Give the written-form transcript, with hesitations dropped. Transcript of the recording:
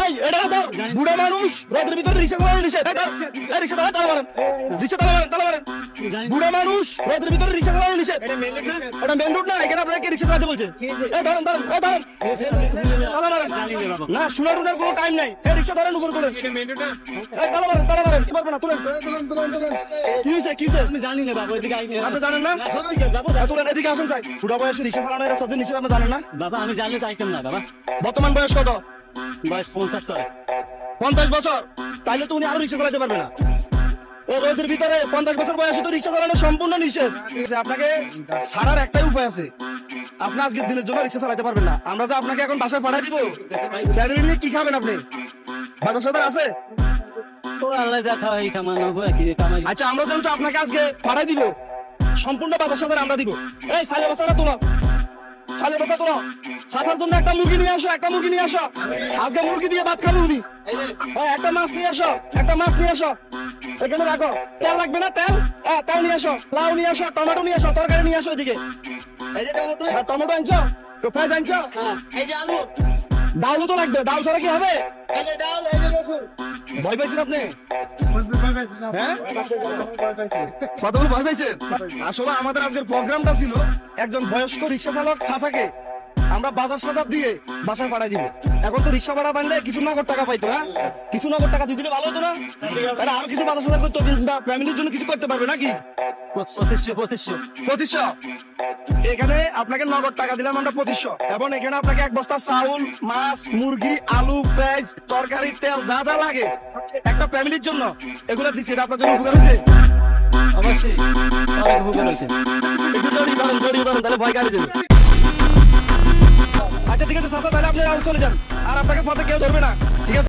এই এটা দাও বুড়া মানুষ রোদের ভিতরে রিকশা চালানো নিষেধ এই রিকশা তালা মারেন রিকশা তালা মারেন বুড়া মানুষ রোদের ভিতরে রিকশা চালানো নিষেধ এটা মেন রোড না এখানে আপনাকে রিকশা চালাতে বলছে এই ধরেন তালা মারেন না শোনার কোনো টাইম নাই এই রিকশা ধরেন উপর করে এই তালা মারেন পারবে না তুলেন কি হয়েছে আমি জানি না বাবা, এদিকে আইনি। আপনি জানেন না তুলেন এদিকে আসেন চাই বুড়া বয়সে রিকশা চালানো এর সাথে নিষেধ আপনি জানেন না বাবা আমি জানলে তো আইতাম না বাবা। বর্তমান বয়স কত বয়স 50 সাল। 50 বছর তাইলে তো উনি আরো রিকশা চালাতে পারবে না ও রোদের ভিতরে 50 বছর বয়সে তো রিকশা চালানো সম্পূর্ণ নিষেধ আপনাকে ছাড়ার একটাই উপায় আছে আপনি আজকের দিনের জন্য রিকশা চালাতে পারবেন না আমরা যে আপনাকে এখন বাসায় পাঠিয়ে দিব ফ্যামিলি নিয়ে কি খাবেন আপনি বাজার সদার আছে ও আল্লাহ যা খাওয়াই কামানো কি কামাই। আচ্ছা আমরা যেহেতু আপনাকে আজকে পাঠাই দিব সম্পূর্ণ বাজার সদার আমরা দিব এই সালে বস্তাটা তোলো সালে বস্তা তোলো সাথার জন্য একটা মুরগি নিয়ে আসো আজকে মুরগি দিয়ে ভাত খাবে উনি একটা মাছ নিয়ে আসো এখানে রাখো তেল লাগবে না তেল নিয়ে আসো লাউ নিয়ে আসো টমেটো নিয়ে আসো তরকারি নিয়ে আসো এদিকে এই যে টমেটো, টমেটো আনছো পেঁয়াজ আনছো এই যে আলু, ডাউলও তো লাগবে ডাউল ছাড়া কি হবে এই যে ডাল, এই যে রসুন। ভয় পাইছেন আপনি হ্যাঁ কতগুলো ভয় পাইছেন আসলে আমাদের আজকের প্রোগ্রামটা ছিল একজন বয়স্ক রিক্সা চালক চাচাকে আমরা বাজার সাজার দিয়ে বাসায় পাঠাই দিব এখন তো রিক্সা ভাড়া বানলে কিছু নগদ টাকা পাইতো হ্যাঁ কিছু নগদ টাকা দিয়ে দিলে ভালো হতো না তাহলে আরো কিছু বাজার সাজার করতো কিংবা ফ্যামিলির জন্য কিছু করতে পারবে নাকি 2500 এখানে আপনাকে নগদ টাকা দিলাম আমরা 2500 এবং এখানে আপনাকে এক বস্তা চাউল মাছ মুরগি আলু পেঁয়াজ তরকারি তেল যা যা লাগে একটা ফ্যামিলির জন্য এগুলো দিচ্ছি এটা আপনার জন্য উপকার হয়েছে অবশ্যই অনেক উপকার হয়েছে। একটু জড়িয়ে ধরেন তাহলে ভয় কাটে যাবে আচ্ছা ঠিক আছে চাচা তাহলে আপনি চলে যান আর আপনাকে পথে কেউ ধরবে না